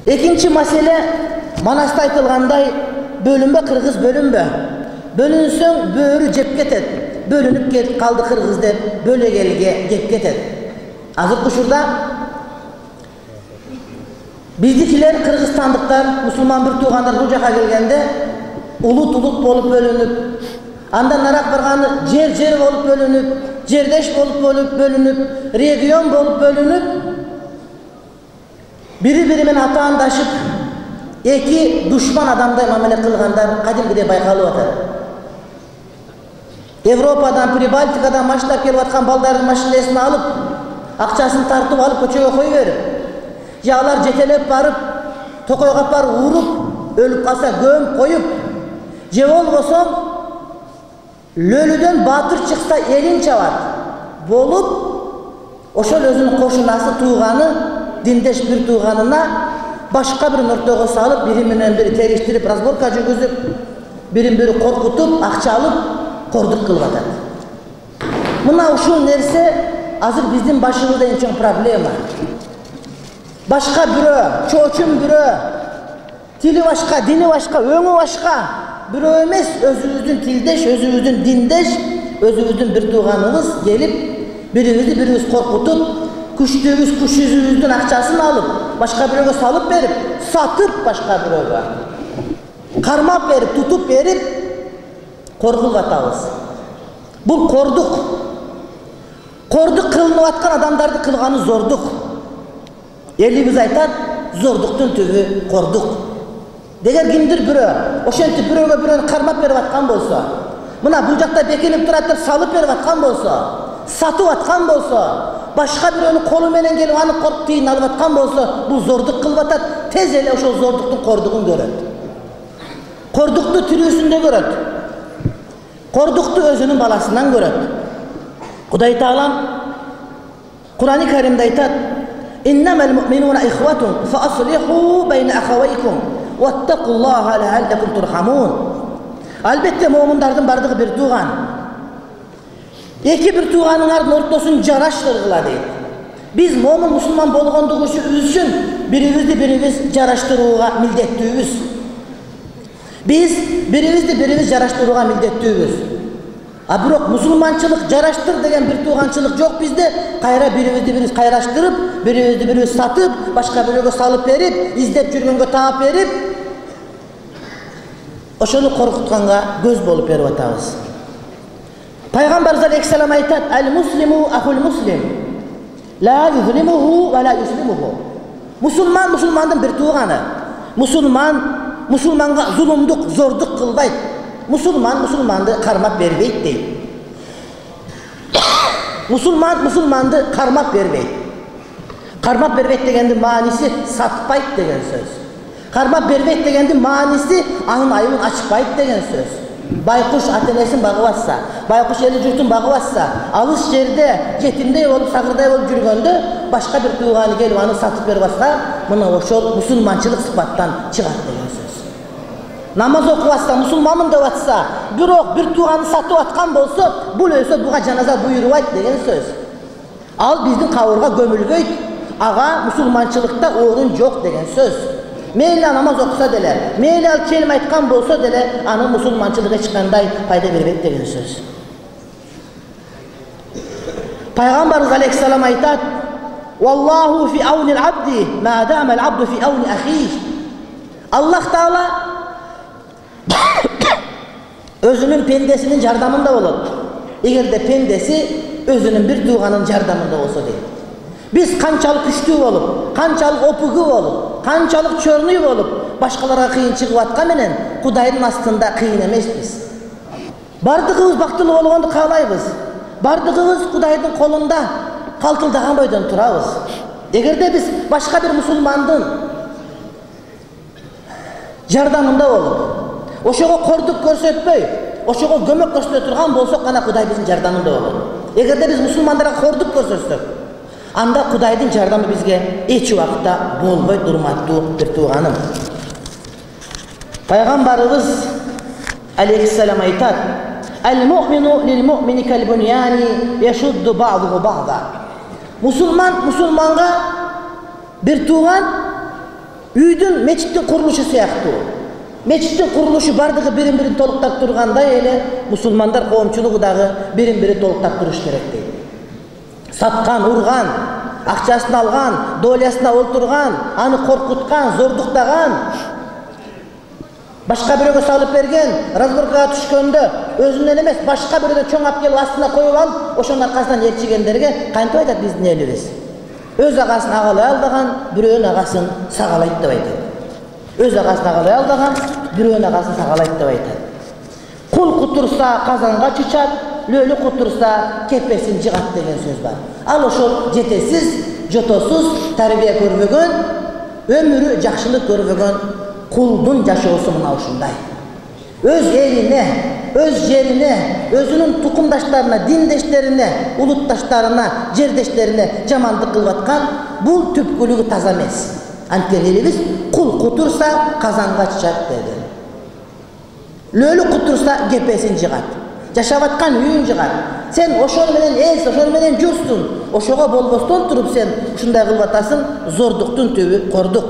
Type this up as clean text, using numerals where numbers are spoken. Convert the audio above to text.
Экинчи маселе, Манаста айтылгандай, бөлүнбө кыргыз бөлүнбө. Бөлүнсөң бөөрү жеп кетет. Бөлүнүп кетип калды кыргыз деп бөлөгелге жеп кетет. Азыркы учурда биздикилер кыргызстандыктар, мусулман бир туугандар бул жака келгенде улут болуп бөлүнүп, андан нарак барганы жер болуп бөлүнүп, жердеш болуп бөлүнүп, регион болуп бөлүнүп, бири-бири менен атаандашып, эки душман адамдай мамиле кылгандар кадимгидей байкалып атат. Европадан, Прибалтикадан маштап келип аткан балдардын машинесин алып, акчасын тартып алып көчөгө кой берип, же алар жетелеп барып, токойго барып уруп, өлүп калса көмүп коюп, же болбосо лөлүдөн баатыр чыкса элин чабат болуп, ошол өзүнүн кошунасы, тууганы, диндеш бир тууганына башка бир ортого салып, бири менен бири териштирип, разборка жүргүзүп, бирин-бири коркутуп, акча алып, кордук кылып атат. Мына ушул нерсе азыр биздин башыбызда эң чоң проблема. Башка бирөө, чоочун бирөө, тили башка, дини башка, өңү башка бирөө эмес, өзүбүздүн тилдеш, өзүбүздүн диндеш, өзүбүздүн бир тууганыбыз келип, бирибиз коркутуп, күчтүүбүз, күч жүзүбүздүн акчасын алып, башка бирөөгө салып берип, сатып башка бирөөгө, кармап берип, тутуп берип, коркуп атабыз. Бул кордук. Кордук кылынып аткан адамдарды кылганы зордук. Элибиз айтат, зордуктун түбү кордук. Дегер кимдир бирөө, ошентип бирөөгө бирөөнү кармап берип аткан болсо, мына бул жакта бекинип турат деп салып берип аткан болсо, сатып аткан болсо, башка бирөөнүн колу менен келип аны коркуп тыйын алып аткан болсо, бул зордук кылып атат. Тез эле ошол зордуктун кордугун көрөт. Кордукту тирүүсүндө көрөт. Кордукту өзүнүн баласынан көрөт. Кудай Таалам Кур'ан-ы Каримде айтат: "Иннамал му'минуна ихватун фааслиху байна ахавайкум ваттакуллаха лааллакум турхамун." Албетте му'миндардын бардыгы бир тууган. Эки бир тууганыңардын ортосун жараштыргыла дейт. Биз му'мин мусулман болгондугу үчүн бирибиз жараштырууга милдеттүүбүз. Биз бирибиз жараштырууга милдеттүүбүз. А бирок мусулманчылык жараштыр деген бир тууганчылык жок бизде. Кайра бирибиз кайраштырып, бирибиз сатып, башка бирөөгө салып берип, издеп жүргөнгө таап берип, ошону коркутканга көз болуп берип атабыз. Пайгамбарыбыз алейхиссалам айтат: "Ал-муслиму ахул муслим, ла юзлимуху ва ла юслимуху." Мусулман мусулмандын бир тууганы. Мусулманга зулумдук, зордук кылбайт. Мусулман мусулманды кармап бербейт дейт. Мусулман мусулманды кармап бербейт. Кармап бербейт дегендин мааниси сатпайт деген сөз. Кармап бербейт дегендин мааниси анын айыбын ачпайт деген сөз. Байкуш ата-энесин багып атса, байкуш эли журтун багып атса, алыс жерде жетимдей болуп, сагырдай болуп жүргөндө башка бир тууганы келип аны сатып берип атса, мына ошол мусулманчылык сыпаттан чыгат деген сөз. Намаз окуп атса, мусулманмын деп атса, бирок бир тууганы сатып аткан болсо, бул өлсө буга жаназа буйрубайт деген сөз. Ал биздин кабырга көмүлбөйт, ага мусулманчылыкта орун жок деген сөз. Мейли намаз окуса деле, мейли ал келим айткан болсо деле, анын мусулманчылыгы эч кандай пайда бербейт деген сөз. Пайгамбарыбыз алейхиссалам айтат: "Валлаху фи аунил абди, ма дама ал-абду фи ауни ахих." Аллах Таала өзүнүн пендесинин жардамында болот. Эгерде пендеси өзүнүн бир тууганын жардамында болсо дейт. Биз канчалык күчтүү болуп, канчалык опугу болуп, канчалык чорнуй болуп, башкаларга кыйын чыгып аткан менен Кудайдын астында кыйын эмеспиз. Бардыгыбыз бактылуу болгонду каалайбыз. Бардыгыбыз Кудайдын колунда калтылдаган бойдон турабыз. Эгерде биз башка бир мусулмандын жардамында болуп, ошого кордук көрсөтпөй, ошого көмөк көрсөтө турган болсок гана Кудай биздин жардамында болот. Эгерде биз мусулмандарга кордук көрсөтсөк, анда Кудайдын жардамы бизге эч убакта болбойт, урматтуу бир тууганым. Пайгамбарыбыз алейхиссалам айтат: "Ал-му'мину лил-му'мини кал-буньяни яшудду ба'духу ба'да." Мусулман мусулманга бир тууган, Үйдün мечиттин курулушу сыяктуу. Мечиттин курулушу бардыгы бирин-бирин толуктап тургандай эле мусулмандар коомчулугу дагы бирин-бирин толуктап туруш керек дейт. Саткан, урган, акчасын алган, долясына олтурган, аны коркуткан, зордуктаган, башка бирөөгө салып берген, разборкага түшкөндө өзүнөн эмес, башка бирөөнү чоң алып келип астына коюп алып, ошонун аркасынан ээрчигендерге кантип айтат биздин элибиз? Өз агасын агалай алдаган, бирөөнүн агасын сагалайт деп айтат. Өз агасын агалай алдаган, бирөөнүн агасын сагалайт деп айтат. Кул кутурса казанга чычат, лөлү кутурса кепесин жыгат деген сөз бар. Ал ошол жетесиз, жотосуз, тарбия көрбөгөн, өмүрү жакшылык көрбөгөн кулдун жашоосу мына ушундай. Өз элине, өз жерине, өзүнүн тукумдаштарына, диндештерине, улутташтарына, жердештерине жамандык кылып аткан бул түпкүлүгү таза эмес. Анткени элибиз кул кутурса казанга чычат деген. Лөлү кутурса кепесин жыгат. Жашап аткан үйүн жыгат. Сен ошол менен элсиң, ошол менен журсуң. Ошого болбостон туруп сен ушундай кылып атасың, зордуктун түбү кордук.